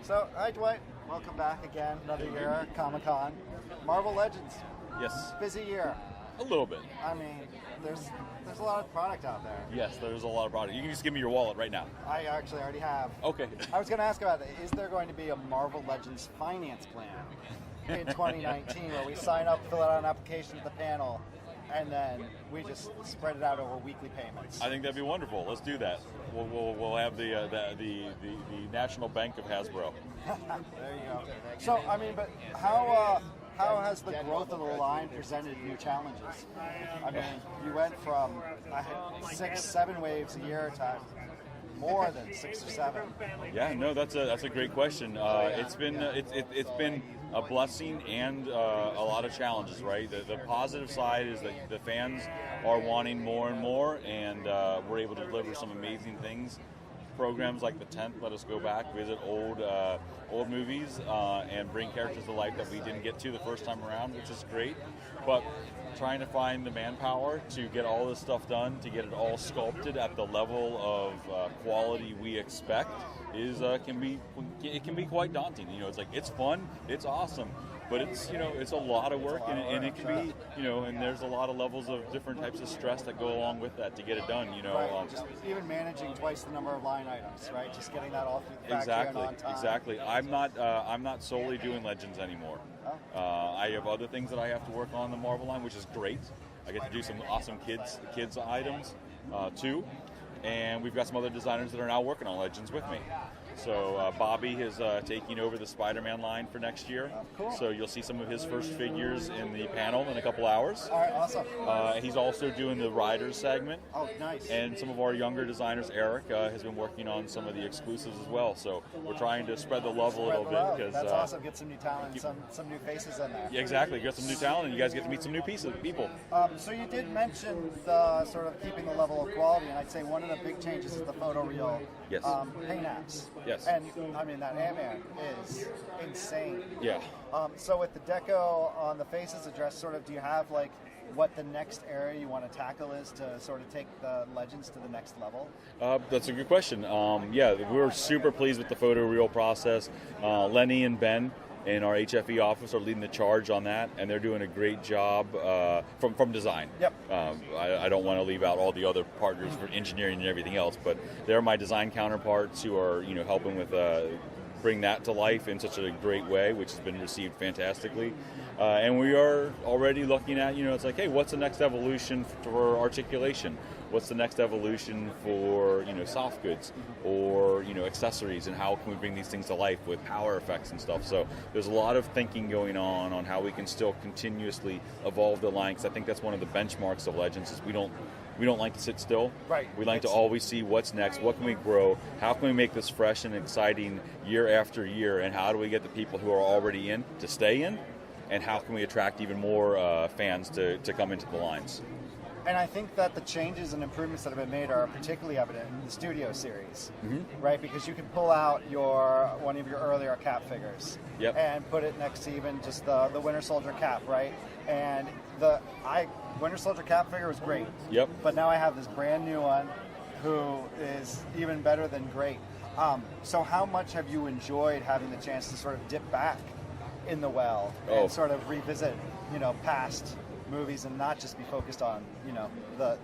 So, hi Dwight. Welcome back again. Another year, Comic-Con. Marvel Legends. Yes. Busy year. A little bit. I mean, there's a lot of product out there. Yes, there's a lot of product. You can just give me your wallet right now. I actually already have. Okay. I was going to ask about it. Is there going to be a Marvel Legends finance plan in 2019 where we sign up, fill out an application at the panel, and then we just spread it out over weekly payments? I think that'd be wonderful. Let's do that. We'll have the National Bank of Hasbro. There you go. So, I mean, but how has the growth of the line presented new challenges? I mean, you went from 6, 7 waves a year to more than 6 or 7. Yeah, no, that's a great question. It's been a blessing and a lot of challenges, right? The positive side is that the fans are wanting more and more, and we're able to deliver some amazing things. Programs like the 10th let us go back, visit old movies, and bring characters to life that we didn't get to the first time around, which is great. But trying to find the manpower to get all this stuff done, to get it all sculpted at the level of quality we expect, can be quite daunting. It's like, it's fun, it's awesome, but it's a lot of work, and it can be and there's a lot of levels of different types of stress that go along with that to get it done. Right. Just even managing twice the number of line items, right? Just getting that all through the factory and on time. Exactly. I'm not solely doing Legends anymore. Oh. I have other things that I have to work on in the Marvel line, which is great. I get to do some awesome kids items too, and we've got some other designers that are now working on Legends with me. So Bobby is taking over the Spider-Man line for next year. Cool. So you'll see some of his first figures in the panel in a couple hours. All right, awesome. He's also doing the Riders segment. Oh, nice. And some of our younger designers, Eric, has been working on some of the exclusives as well. So we're trying to spread the love a little bit. That's awesome. Get some new talent, some new faces in there. Yeah, exactly. Get some new talent, and you guys get to meet some new people. So you did mention the sort of keeping the level of quality, and I'd say one of the big changes is the photoreal paint apps. Yes. And I mean, that Ant-Man is insane. Yeah. So with the deco on the faces addressed, sort of, do you have like what the next area you want to tackle is to sort of take the Legends to the next level? That's a good question. We're super pleased with the photoreal process. Lenny and Ben in our HFE office are leading the charge on that, and they're doing a great job from design. Yep. I don't want to leave out all the other partners for engineering and everything else, but they're my design counterparts who are helping with bring that to life in such a great way, which has been received fantastically. And we are already looking at, it's like, hey, what's the next evolution for articulation? What's the next evolution for, soft goods or, accessories, and how can we bring these things to life with power effects and stuff? So there's a lot of thinking going on how we can still continuously evolve the line, because I think that's one of the benchmarks of Legends is we don't like to sit still. Right. We like to always see what's next, what can we grow, how can we make this fresh and exciting year after year, and how do we get the people who are already in to stay in, and how can we attract even more fans to come into the lines. And I think that the changes and improvements that have been made are particularly evident in the Studio series, right? Because you can pull out one of your earlier Cap figures and put it next to even just the Winter Soldier Cap, right? And Winter Soldier Cap figure was great. Yep. But now I have this brand new one who is even better than great. So how much have you enjoyed having the chance to sort of dip back in the well and sort of revisit, past movies and not just be focused on, the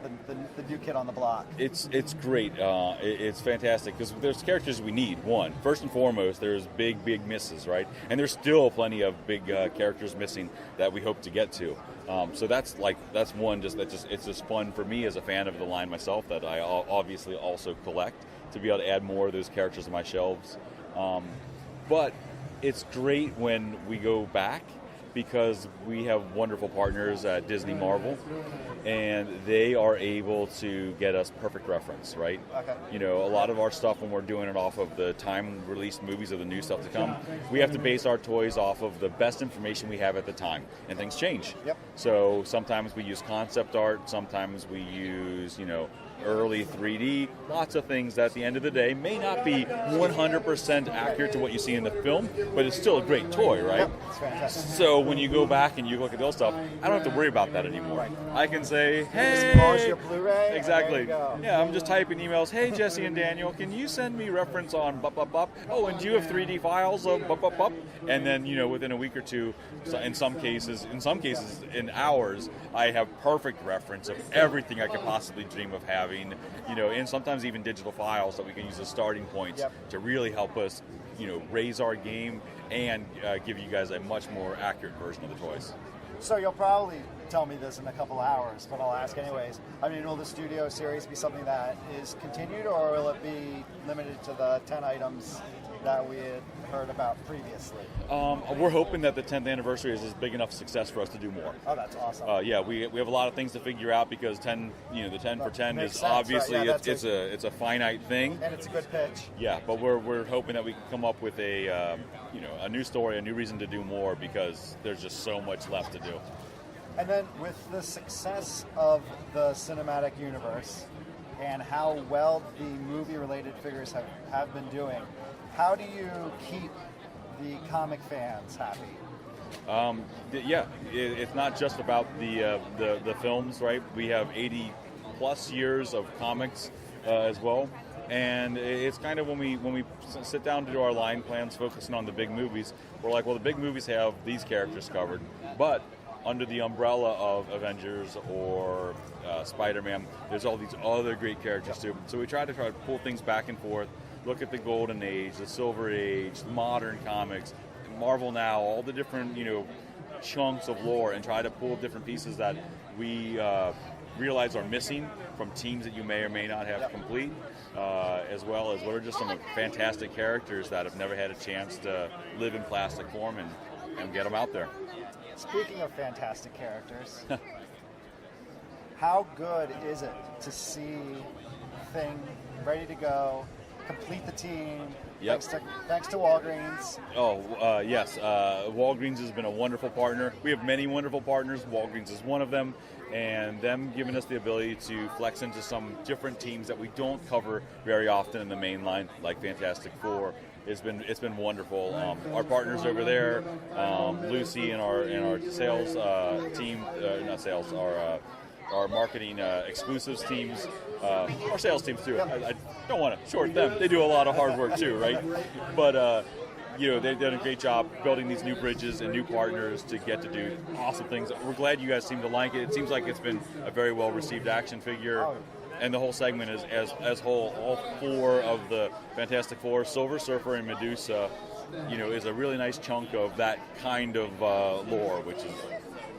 new kid on the block? It's great. It's fantastic because there's characters we need. First and foremost, there's big misses, right? And there's still plenty of big characters missing that we hope to get to. So that's one. It's just fun for me as a fan of the line myself that I obviously also collect to be able to add more of those characters to my shelves. But it's great when we go back, because we have wonderful partners at Disney Marvel, and they are able to get us perfect reference, right? Okay. A lot of our stuff, when we're doing it off of the time-released movies or the new stuff to come, we have to base our toys off of the best information we have at the time, and things change. Yep. So sometimes we use concept art, sometimes we use, early 3D, lots of things that at the end of the day may not be 100% accurate to what you see in the film, but it's still a great toy, right? Yep, it's fantastic. So when you go back and you look at the old stuff, I don't have to worry about that anymore. Right. I can say, hey, Just pause your Blu-ray. exactly. And there you go. Yeah, I'm just typing emails. Hey, Jesse and Daniel, can you send me reference on bop bop bop? Oh, and do you have 3D files of bop bop bop? And then within a week or two, in some cases, in hours, I have perfect reference of everything I could possibly dream of having. And sometimes even digital files that we can use as starting points to really help us, raise our game and give you guys a much more accurate version of the toys. So you'll probably tell me this in a couple hours, but I'll ask anyways. I mean, will the studio series be something that is continued, or will it be limited to the 10 items that we had heard about previously? We're hoping that the 10th anniversary is a big enough success for us to do more. Oh, that's awesome. We have a lot of things to figure out because the 10 for 10 is sense, obviously right? Yeah, it's a finite thing. And it's a good pitch. Yeah, but we're hoping that we can come up with a new story, a new reason to do more because there's just so much left to do. And then with the success of the cinematic universe and how well the movie-related figures have been doing, how do you keep the comic fans happy? It's not just about the films, right? We have 80 plus years of comics as well, and it's kind of when we sit down to do our line plans, focusing on the big movies, we're like, well, the big movies have these characters covered, but under the umbrella of Avengers or Spider-Man, there's all these other great characters too. So we try to pull things back and forth, look at the Golden Age, the Silver Age, modern comics, Marvel now, all the different chunks of lore, and try to pull different pieces that we realize are missing from teams that you may or may not have complete, as well as what are just some fantastic characters that have never had a chance to live in plastic form and get them out there. Speaking of fantastic characters, how good is it to see Thing ready to go, complete the team, thanks to Walgreens? Yes. Walgreens has been a wonderful partner. We have many wonderful partners. Walgreens is one of them, and them giving us the ability to flex into some different teams that we don't cover very often in the main line, like Fantastic Four. It's been wonderful. Our partners over there, Lucy and our sales team, not sales, our marketing exclusives teams, our sales teams too. I don't want to short them. They do a lot of hard work too, right? But they've done a great job building these new bridges and new partners to get to do awesome things. We're glad you guys seem to like it. It seems like it's been a very well received action figure. And the whole segment is as whole, all four of the Fantastic Four, Silver Surfer and Medusa, is a really nice chunk of that kind of lore, which is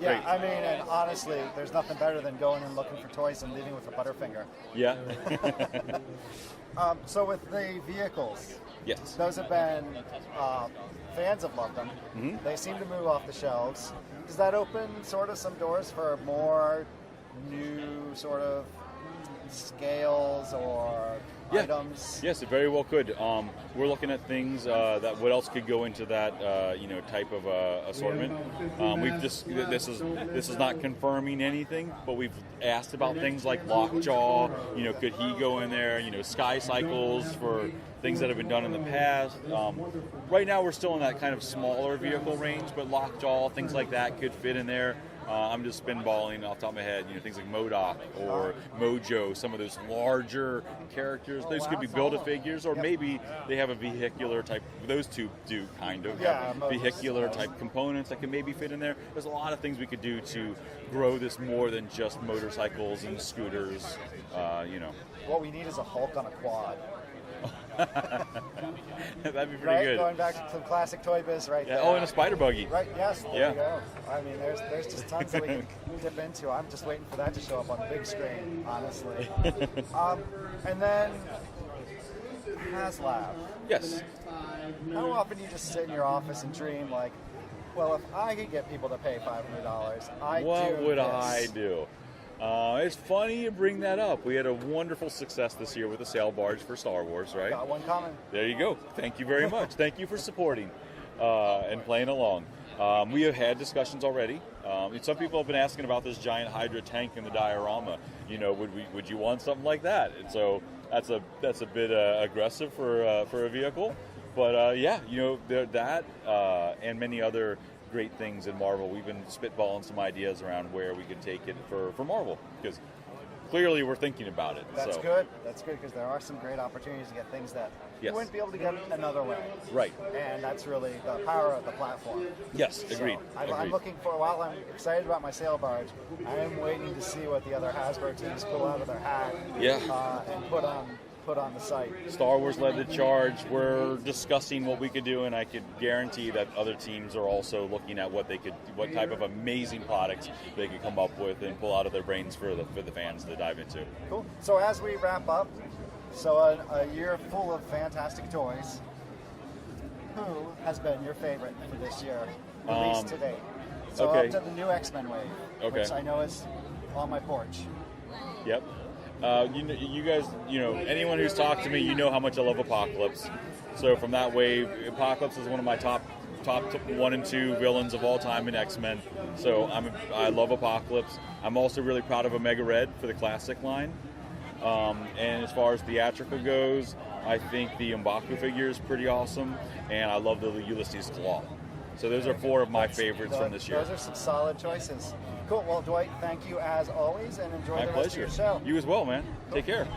great. I mean, and honestly, there's nothing better than going and looking for toys and leaving with a Butterfinger. Yeah. So with the vehicles, yes, those have been, fans have loved them. Mm-hmm. They seem to move off the shelves. Does that open sort of some doors for more new sort of scales or items? Yes, it very well could. We're looking at things that what else could go into that type of assortment. This is not confirming anything, but we've asked about things like Lockjaw. Could he go in there? Sky Cycles for things that have been done in the past. Right now, we're still in that kind of smaller vehicle range, but Lockjaw, things like that could fit in there. I'm just spinballing off the top of my head, things like MODOK or Mojo, some of those larger characters. Those could be Build-A-Figures, or maybe they have a vehicular type. Those two do kind of have vehicular type components that can maybe fit in there. There's a lot of things we could do to grow this more than just motorcycles and scooters. What we need is a Hulk on a quad. That'd be pretty good. Going back to some classic Toy Biz right there. Oh, and a spider buggy. Right, yes, there you go. I mean, there's just tons that we can dip into. I'm just waiting for that to show up on the big screen, honestly. And then HasLab. Yes. How often do you just sit in your office and dream like, well, if I could get people to pay $500, what would I do? It's funny you bring that up. We had a wonderful success this year with the sail barge for Star Wars, right? Got one coming. There you go. Thank you very much. Thank you for supporting. and playing along. We have had discussions already. Some people have been asking about this giant Hydra tank in the diorama. Would you want something like that? And so that's a bit aggressive for a vehicle, but that and many other great things in Marvel. We've been spitballing some ideas around where we could take it for Marvel, because clearly we're thinking about it. That's good. That's good, because there are some great opportunities to get things that you wouldn't be able to get another way. Right. And that's really the power of the platform. Yes, agreed. So I'm looking for, while I'm excited about my sail barge, I am waiting to see what the other Hasbro teams pull out of their hat and put on the site. Star Wars led the charge. We're discussing what we could do, and I could guarantee that other teams are also looking at what type of amazing products they could come up with and pull out of their brains for the fans to dive into. Cool. So as we wrap up, a year full of fantastic toys. Who has been your favorite for this year, released to date? So up to the new X-Men wave, which I know is on my porch. Yep. You guys, anyone who's talked to me, you know how much I love Apocalypse. So from that wave, Apocalypse is one of my top 1 and 2 villains of all time in X-Men. So I love Apocalypse. I'm also really proud of Omega Red for the classic line. And as far as theatrical goes, I think the M'Baku figure is pretty awesome, and I love the Ulysses Claw. So those are 4 of my favorites from this year. Those are some solid choices. Cool. Well, Dwight, thank you as always, and enjoy the rest of your show. You as well, man. Take care.